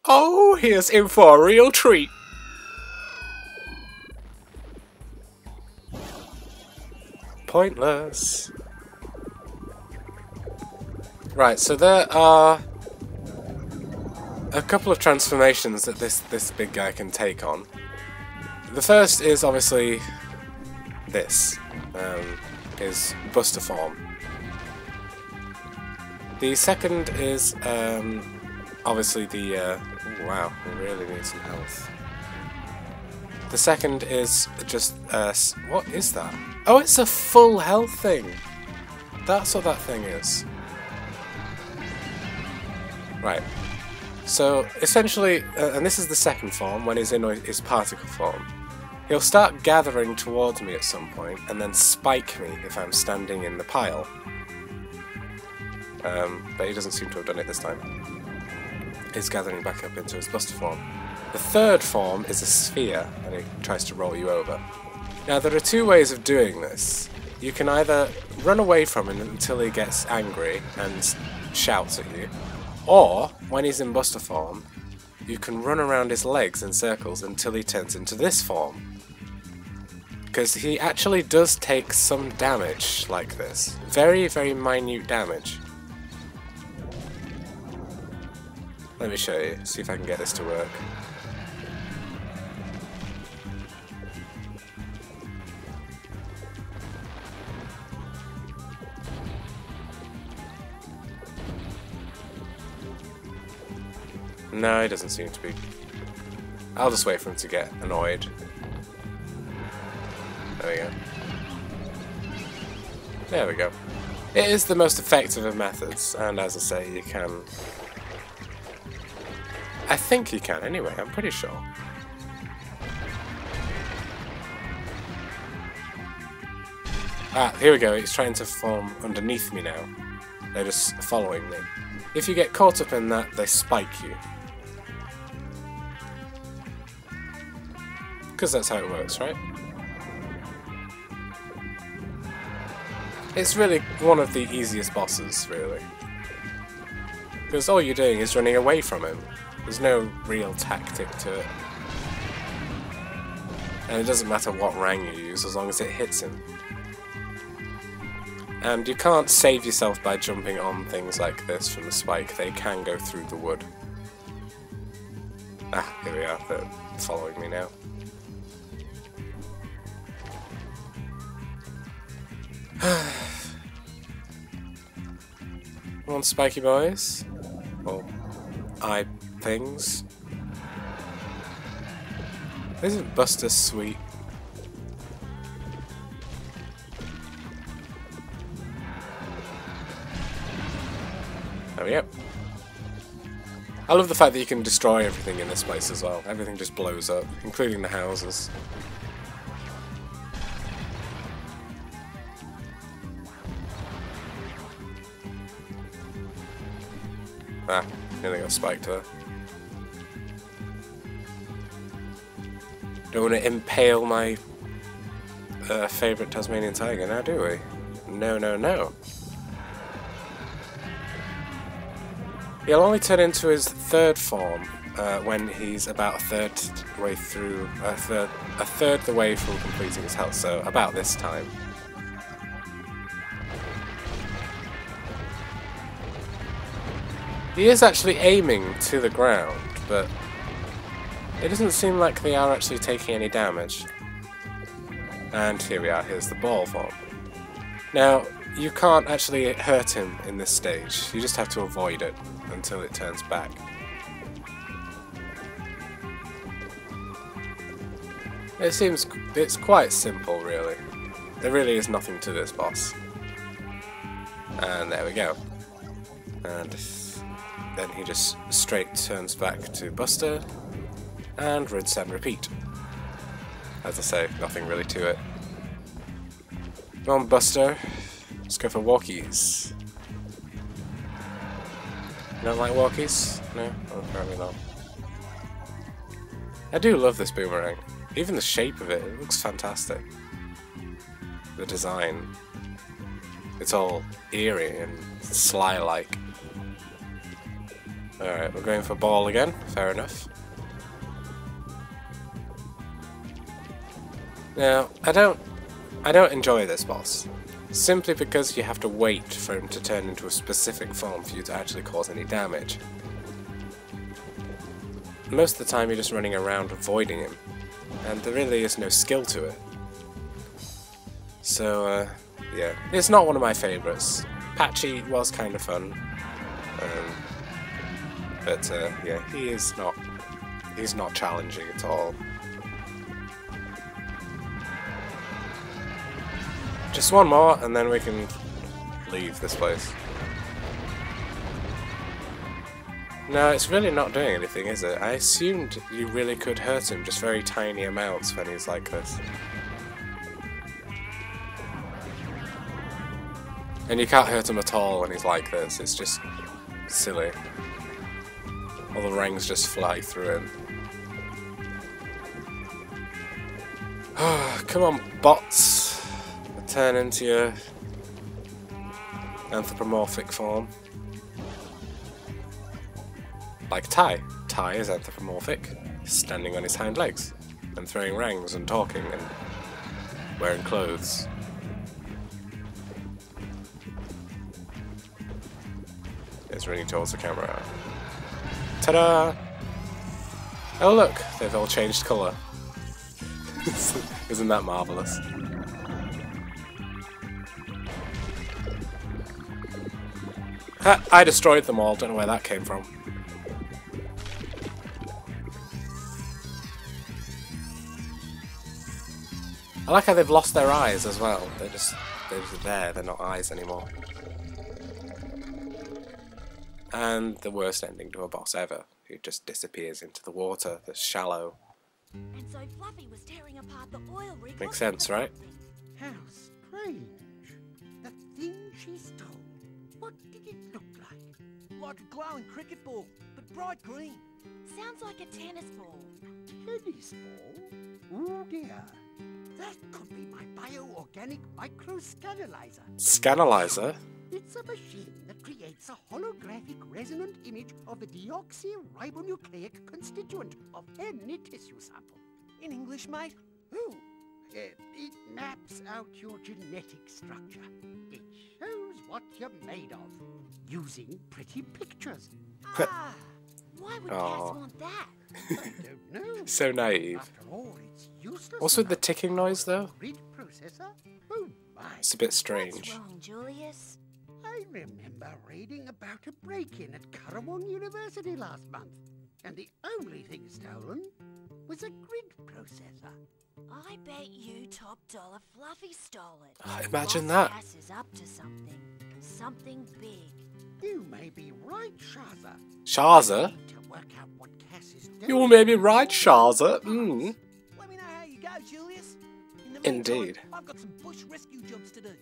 Oh, here's in for a real treat. Pointless. Right, so there are a couple of transformations that this big guy can take on. The first is obviously this, his Buster form. The second is obviously the ooh, wow, we really need some health. The second is just what is that? Oh, it's a full health thing. That's what that thing is. Right. So essentially, and this is the second form when he's in his particle form. He'll start gathering towards me at some point, and then spike me if I'm standing in the pile. But he doesn't seem to have done it this time. He's gathering back up into his Buster form. The third form is a sphere, and he tries to roll you over. Now there are two ways of doing this. You can either run away from him until he gets angry and shouts at you, or, when he's in Buster form, you can run around his legs in circles until he turns into this form. Because he actually does take some damage like this. Very, very minute damage. Let me show you, see if I can get this to work. No, he doesn't seem to be. I'll just wait for him to get annoyed. There we go. There we go. It is the most effective of methods, and as I say, you can... I think you can anyway, I'm pretty sure. Ah, here we go, he's trying to form underneath me now. They're just following me. If you get caught up in that, they spike you. Because that's how it works, right? It's really one of the easiest bosses, really. Because all you're doing is running away from him. There's no real tactic to it. And it doesn't matter what rang you use as long as it hits him. And you can't save yourself by jumping on things like this from the spike. They can go through the wood. Ah, here we are. They're following me now. Come on, spiky boys. Or eye things. Isn't Buster sweet? There we go. I love the fact that you can destroy everything in this place as well. Everything just blows up, including the houses. Ah, nearly got spiked there. Don't want to impale my favourite Tasmanian tiger now, do we? No, no, no. He'll only turn into his third form when he's about a third way through, a third the way from completing his health, so about this time. He is actually aiming to the ground, but it doesn't seem like they are actually taking any damage. And here we are, here's the ball form. Now, you can't actually hurt him in this stage, you just have to avoid it until it turns back. It's quite simple, really. There really is nothing to this boss. And there we go. And then he just straight turns back to Buster, and rinse and repeat. As I say, nothing really to it. Come on, Buster. Let's go for walkies. You don't like walkies? No? Oh, apparently not. I do love this boomerang. Even the shape of it, it looks fantastic. The design. It's all eerie and sly-like. Alright, we're going for ball again. Fair enough. Now, I don't enjoy this boss. Simply because you have to wait for him to turn into a specific form for you to actually cause any damage. Most of the time you're just running around avoiding him, and there really is no skill to it. So, yeah, it's not one of my favourites. Patchy was kind of fun, but yeah, he's not challenging at all. Just one more, and then we can leave this place. No, it's really not doing anything, is it? I assumed you really could hurt him, just very tiny amounts when he's like this. And you can't hurt him at all when he's like this, it's just silly. All the rings just fly through him. Come on, bots! Turn into your anthropomorphic form. Like Tai. Tai is anthropomorphic, standing on his hind legs, and throwing rings and talking and wearing clothes. It's running towards the camera. Ta-da! Oh look, they've all changed colour. Isn't that marvellous? I destroyed them all, don't know where that came from. I like how they've lost their eyes as well. They're just there, they're not eyes anymore. And the worst ending to a boss ever, who just disappears into the water that's shallow. And so Fluffy was tearing apart the oil rig. Makes sense, right? How strange. The thing she stole. What did it look like? Like a glowing cricket ball, but bright green. Sounds like a tennis ball. Tennis ball? Oh dear. That could be my bioorganic microscanalizer. Scanalyzer? It's a machine that creates a holographic resonant image of the deoxyribonucleic constituent of any tissue sample. In English, mate? Oh, it maps out your genetic structure. It shows what you're made of, using pretty pictures. Ah, why would Cass want that? I don't know. So naive. After all, it's useless. What's with the ticking noise though? Grid processor? Oh my. It's a bit What's strange. wrong, Julius? I remember reading about a break-in at Currawong University last month, and the only thing stolen was a grid processor. I bet you top dollar Fluffy stole it. Imagine Boss that. Cass is up to something. Something big. You may be right, Shaza. Shaza? I need to work out what Cass is doing. You may be right, Shaza. Mm. Let me know how you go, Julius. In the Indeed. meantime, I've got some bush rescue jobs to do.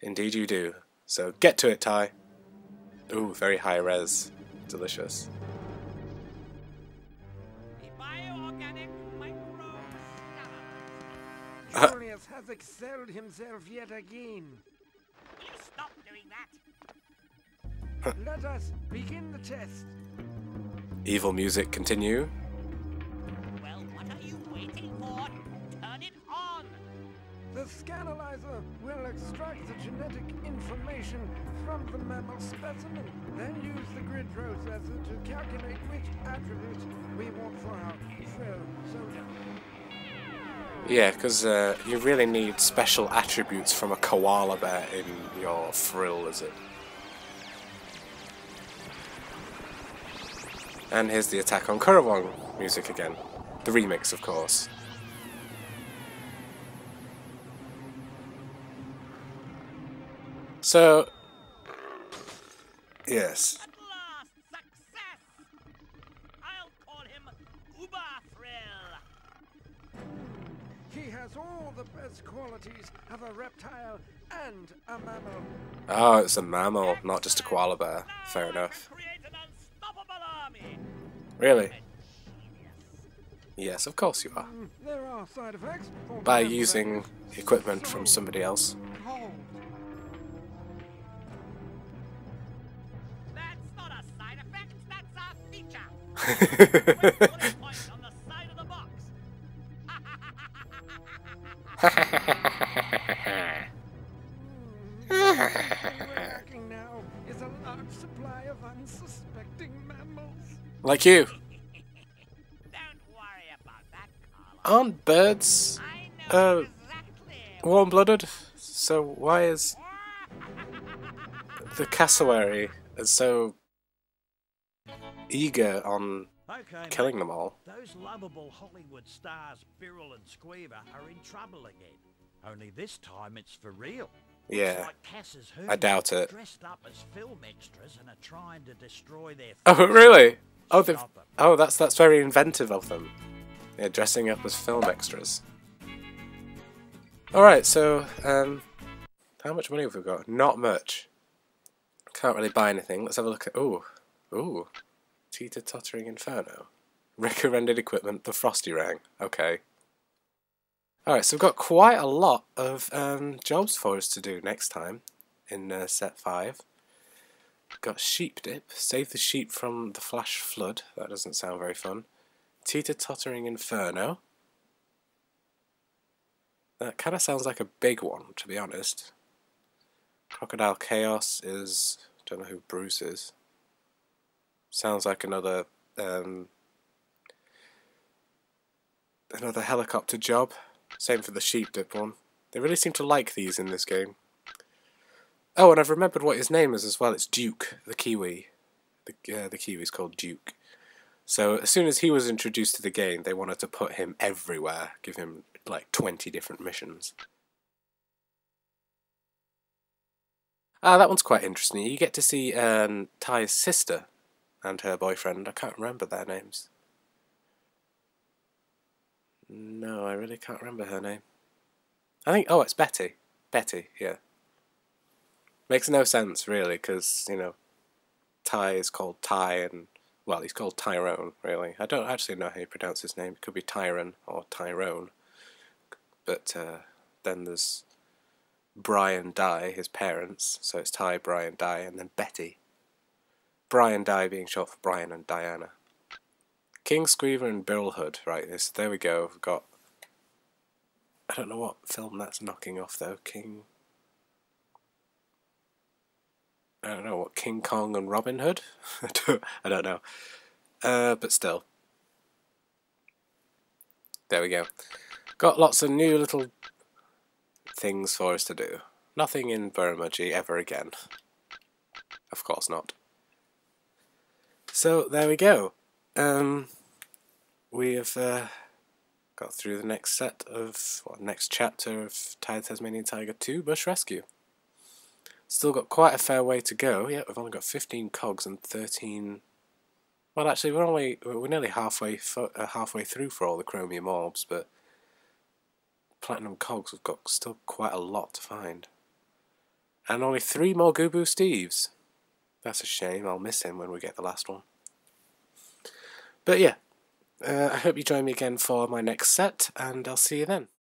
Indeed you do. So get to it, Tai. Ooh, very high res. Delicious. Julius has excelled himself yet again. Will you stop doing that? Let us begin the test. Evil music continue. Well, what are you waiting for? Turn it on! The scanalyzer will extract the genetic information from the mammal specimen, then use the grid processor to calculate which attributes we want for our frill soda. Yeah, because you really need special attributes from a koala bear in your frill, is it? And here's the Attack on Currawong music again. The remix, of course. So, yes. At last, success! I'll call him Uber Frill. He has all the best qualities of a reptile and a mammal. Oh, it's a mammal, not just a koala bear. Fair enough. Create an unstoppable army. Really? Yes, of course you are. There are side effects. For By example, using equipment from somebody else. Hold. That's not a side effect, that's a Bullet point on the side of the box. We're lacking now is a large supply of unsuspecting mammals. Like you. Don't worry about that, Carlo. Aren't birds I know exactly. warm-blooded? So why is the cassowary so eager on Okay, killing mate. them all? Those lovable Hollywood stars Birrell and Squeaver are in trouble again. Only this time it's for real. Yeah. It's like Cass's I doubt it. dressed up as film extras and are trying to destroy their Oh, really? Oh, Stop 'em. oh, that's very inventive of them. Yeah, dressing up as film extras. Alright, so, how much money have we got? Not much. Can't really buy anything. Let's have a look at... Ooh. Teeter-tottering Inferno. Recommended equipment, the Frosty Rang. Okay. Alright, so we've got quite a lot of jobs for us to do next time in set 5. Got Sheep Dip, save the sheep from the flash flood. That doesn't sound very fun. Teeter-tottering Inferno. That kind of sounds like a big one, to be honest. Crocodile Chaos is... don't know who Bruce is. Sounds like another helicopter job. Same for the Sheep Dip one. They really seem to like these in this game. Oh, and I've remembered what his name is as well. It's Duke, the Kiwi. The Kiwi's called Duke. So as soon as he was introduced to the game, they wanted to put him everywhere. Give him like 20 different missions. Ah, that one's quite interesting. You get to see Ty's sister and her boyfriend. I can't remember their names. No, I really can't remember her name. I think... oh, it's Betty. Betty, yeah. Makes no sense, really, because, you know, Ty is called Ty, and, well, he's called Tyrone, really. I don't actually know how you pronounce his name. It could be Tyron or Tyrone. But then there's Brian Dye, his parents, so it's Ty, Brian Dye, and then Betty. Brian Dye being short for Brian and Diana. King Squeaver and Birrell Hood. Right, there we go. We've got... I don't know what film that's knocking off, though. I don't know, what, King Kong and Robin Hood? I don't know. But still. There we go. Got lots of new little things for us to do. Nothing in Burmaji ever again. Of course not. So, there we go. We have got through the next set of, next chapter of Ty the Tasmanian Tiger 2, Bush Rescue. Still got quite a fair way to go. Yeah, we've only got 15 cogs and 13... well, actually, we're nearly halfway through for all the chromium orbs, but platinum cogs, we've got still quite a lot to find. And only 3 more Gooboo Steves. That's a shame. I'll miss him when we get the last one. But yeah, I hope you join me again for my next set, and I'll see you then.